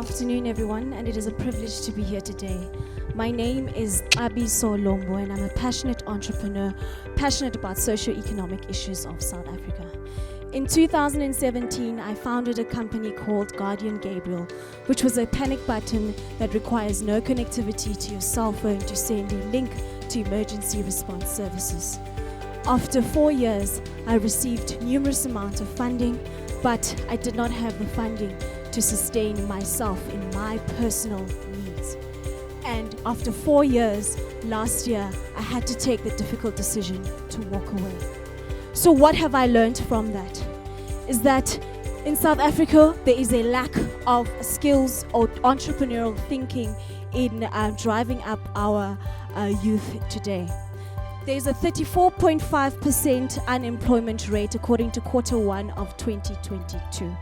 afternoon, everyone, and it is a privilege to be here today. My name is Xabiso Lombo, and I'm a passionate entrepreneur, passionate about socio-economic issues of South Africa. In 2017, I founded a company called Guardian Gabriel, which was a panic button that requires no connectivity to your cell phone to send a link to emergency response services. After 4 years, I received numerous amounts of funding, but I did not have the funding to sustain myself in my personal needs. And after 4 years, last year, I had to take the difficult decision to walk away. So what have I learned from that? Is that in South Africa, there is a lack of skills or entrepreneurial thinking in driving up our youth today. There's a 34.5% unemployment rate according to Q1 of 2022.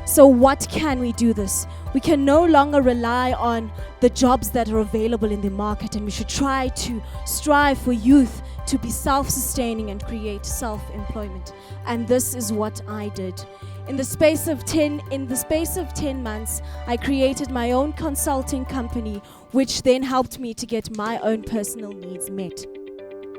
So what can we do this? We can no longer rely on the jobs that are available in the market, and we should try to strive for youth to be self-sustaining and create self-employment. And this is what I did. In the space of 10 months, I created my own consulting company, which then helped me to get my own personal needs met.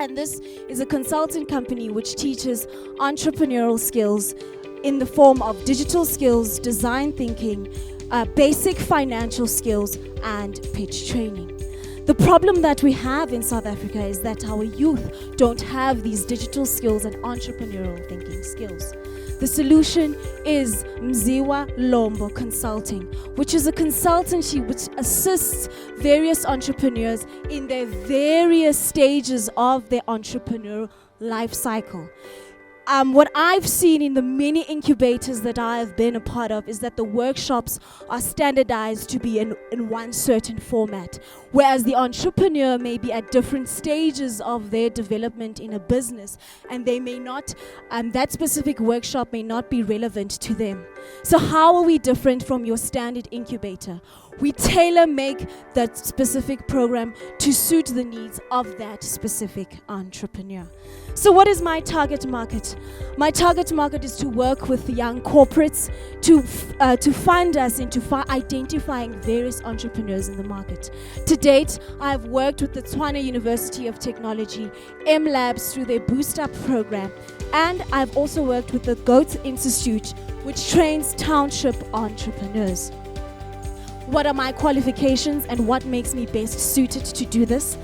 And this is a consulting company which teaches entrepreneurial skills in the form of digital skills, design thinking, basic financial skills, and pitch training. The problem that we have in South Africa is that our youth don't have these digital skills and entrepreneurial thinking skills. The solution is Xabiso Lombo Consulting, which is a consultancy which assists various entrepreneurs in their various stages of their entrepreneurial life cycle. What I've seen in the many incubators that I have been a part of is that the workshops are standardized to be in one certain format, whereas the entrepreneur may be at different stages of their development in a business, and they may not, that specific workshop may not be relevant to them. So how are we different from your standard incubator? We tailor-make that specific program to suit the needs of that specific entrepreneur. So what is my target market? My target market is to work with the young corporates to fund us into identifying various entrepreneurs in the market. To date, I've worked with the Tshwane University of Technology, M Labs through their Boost Up program, and I've also worked with the Gauteng Institute, which trains township entrepreneurs. What are my qualifications and what makes me best suited to do this?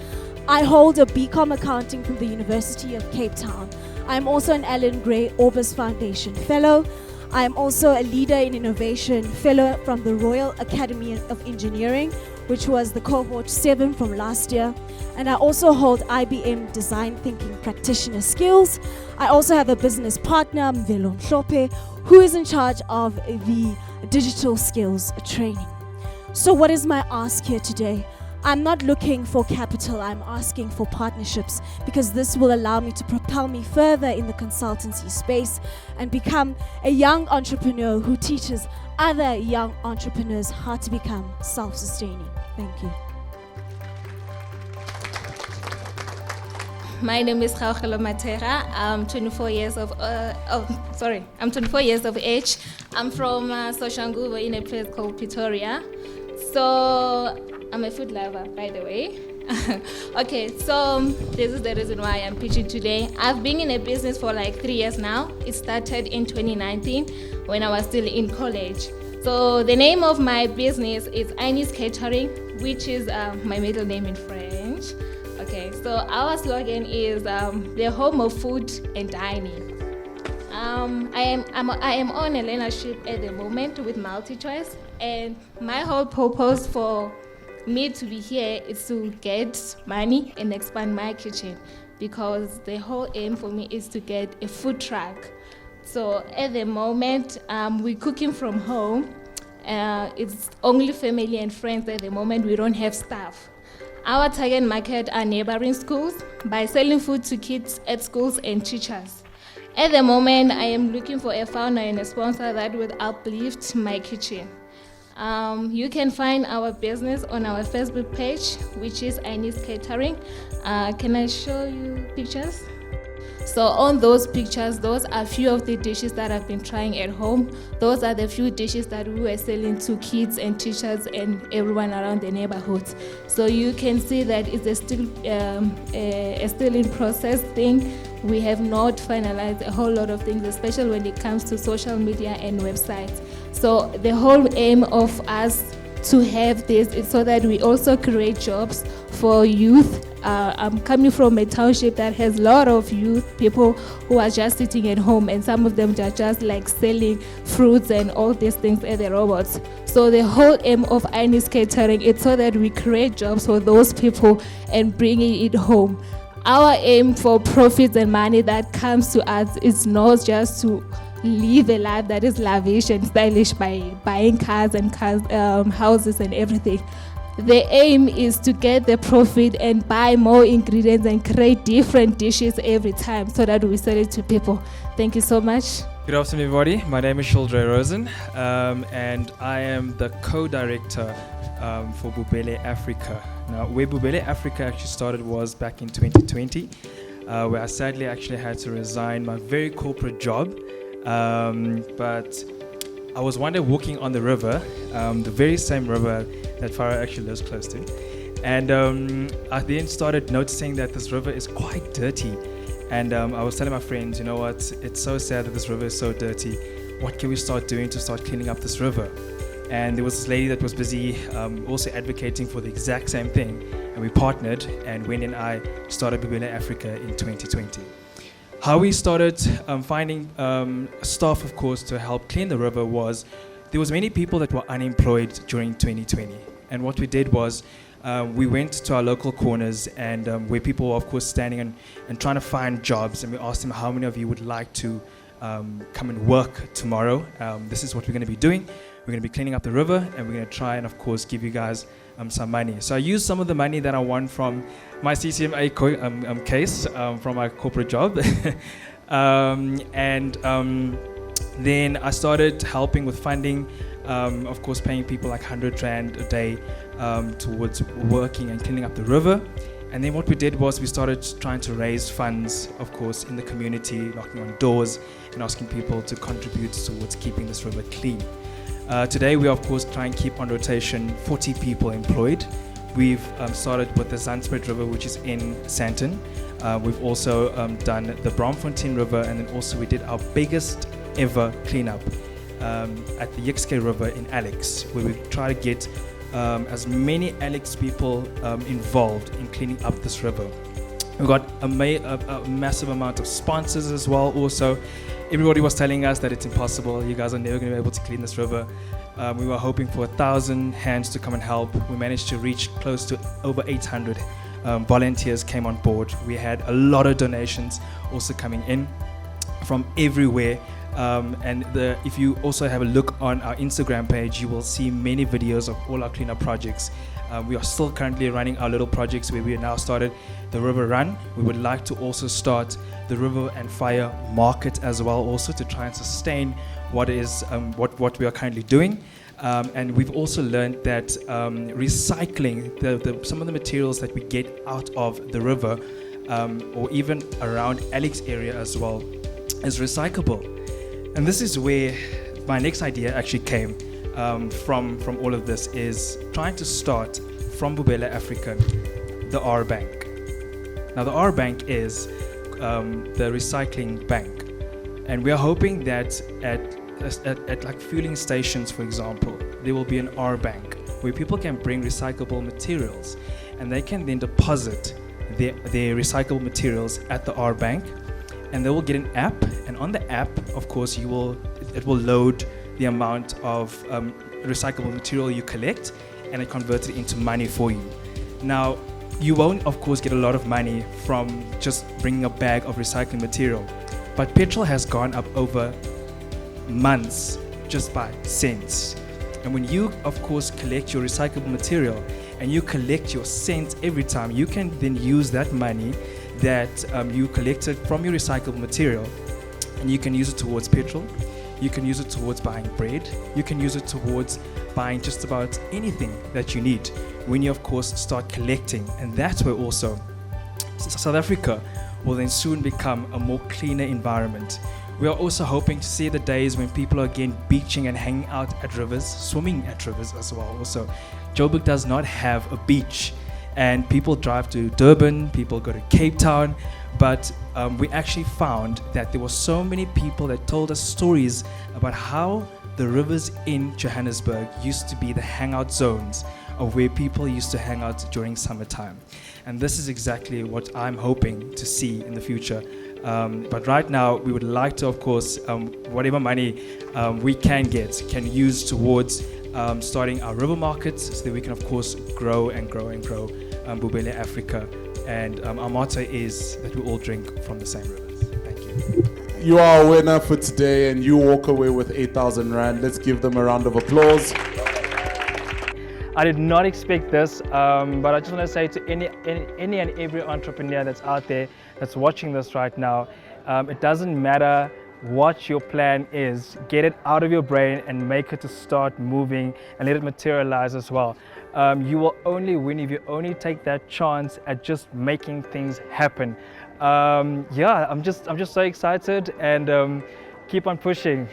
I hold a BCom accounting from the University of Cape Town. I'm also an Alan Gray Orbis Foundation Fellow. I'm also a Leader in Innovation Fellow from the Royal Academy of Engineering, which was the cohort 7 from last year. And I also hold IBM Design Thinking Practitioner skills. I also have a business partner, Mvelo Mhlope, who is in charge of the digital skills training. So what is my ask here today? I'm not looking for capital, I'm asking for partnerships, because this will allow me to propel me further in the consultancy space and become a young entrepreneur who teaches other young entrepreneurs how to become self-sustaining. Thank you. My name is Kgaogelo Mathegka. I'm 24 years of I'm 24 years of age. I'm from Soshanguve in a place called Pretoria. So I'm a food lover, by the way. Okay, so this is the reason why I'm pitching today. I've been in a business for like 3 years now. It started in 2019 when I was still in college. So the name of my business is INEF Catering, which is my middle name in French. Okay, so our slogan is the home of food and dining. I am on a learnership at the moment with MultiChoice, and my whole purpose for me to be here is to get money and expand my kitchen, because the whole aim for me is to get a food truck. So at the moment, we're cooking from home. It's only family and friends at the moment. We don't have staff. Our target market are neighboring schools by selling food to kids at schools and teachers. At the moment, I am looking for a founder and a sponsor that will uplift my kitchen. You can find our business on our Facebook page, which is INEF Catering. Can I show you pictures? So on those pictures, those are few of the dishes that I've been trying at home. Those are the few dishes that we were selling to kids and teachers and everyone around the neighborhood. So you can see that it's a still in process thing. We have not finalized a whole lot of things, especially when it comes to social media and websites. So the whole aim of us to have this is so that we also create jobs for youth. I'm coming from a township that has a lot of youth people who are just sitting at home, and some of them are just like selling fruits and all these things at the robots. So the whole aim of INEF Catering is so that we create jobs for those people and bringing it home. Our aim for profits and money that comes to us is not just to live a life that is lavish and stylish by buying cars and houses and everything. The aim is to get the profit and buy more ingredients and create different dishes every time so that we sell it to people. Thank you so much. Good afternoon, everybody. My name is Shurldrae Rosen, and I am the co-director for Bupele Africa. Now, where Bupele Africa actually started was back in 2020, where I sadly actually had to resign my very corporate job. But I was one day walking on the river, the very same river that Farah actually lives close to. And I then started noticing that this river is quite dirty. And I was telling my friends, you know what, it's so sad that this river is so dirty. What can we start doing to start cleaning up this river? And there was this lady that was busy also advocating for the exact same thing. And we partnered, and Wendy and I started Bupele Africa in 2020. How we started finding staff, of course, to help clean the river was there was many people that were unemployed during 2020. And what we did was we went to our local corners and where people were, of course, standing and trying to find jobs. And we asked them, how many of you would like to come and work tomorrow? This is what we're going to be doing. We're going to be cleaning up the river, and we're going to try and, of course, give you guys some money. So I used some of the money that I won from my CCMA case from my corporate job. Then I started helping with funding, of course, paying people like 100 Rand a day towards working and cleaning up the river. And then what we did was we started trying to raise funds, of course, in the community, knocking on doors and asking people to contribute towards keeping this river clean. Today we, of course, try and keep on rotation 40 people employed. We've started with the Zandspruit River, which is in Sandton. We've also done the Braamfontein River, and then also we did our biggest ever cleanup at the Xabiso River in Alex, where we try to get as many Alex people involved in cleaning up this river. We got a massive amount of sponsors as well. Also, everybody was telling us that it's impossible. You guys are never going to be able to clean this river. We were hoping for 1,000 hands to come and help. We managed to reach close to over 800 volunteers came on board. We had a lot of donations also coming in from everywhere. If you also have a look on our Instagram page, you will see many videos of all our cleanup projects. We are still currently running our little projects where we now started the River Run. We would like to also start the River and Fire Market as well, also to try and sustain what is what we are currently doing. And we've also learned that recycling some of the materials that we get out of the river or even around Alex area as well is recyclable. And this is where my next idea actually came from all of this, is trying to start from Bupele Africa the R Bank. Now the R Bank is the recycling bank, and we are hoping that at like fueling stations, for example, there will be an R Bank where people can bring recyclable materials and they can then deposit their recyclable materials at the R Bank, and they will get an app, and on the app, of course, it will load the amount of recyclable material you collect, and it converts it into money for you. Now, you won't, of course, get a lot of money from just bringing a bag of recycling material, but petrol has gone up over months just by cents. And when you, of course, collect your recyclable material and you collect your cents every time, you can then use that money that you collected from your recyclable material, and you can use it towards petrol. You can use it towards buying bread. You can use it towards buying just about anything that you need when you, of course, start collecting. And that's where also South Africa will then soon become a more cleaner environment. We are also hoping to see the days when people are again beaching and hanging out at rivers, swimming at rivers as well. Also, Joburg does not have a beach, and people drive to Durban, people go to Cape Town, but we actually found that there were so many people that told us stories about how the rivers in Johannesburg used to be the hangout zones of where people used to hang out during summertime. And this is exactly what I'm hoping to see in the future. But right now, we would like to, of course, whatever money we can use towards starting our river markets so that we can, of course, grow and grow and grow Bupele Africa. And our motto is that we all drink from the same rivers. Thank you. You are a winner for today, and you walk away with 8,000 Rand. Let's give them a round of applause. I did not expect this, but I just want to say to any and every entrepreneur that's out there that's watching this right now, it doesn't matter what your plan is, get it out of your brain and make it to start moving and let it materialize as well. You will only win if you only take that chance at just making things happen. I'm just so excited, and keep on pushing.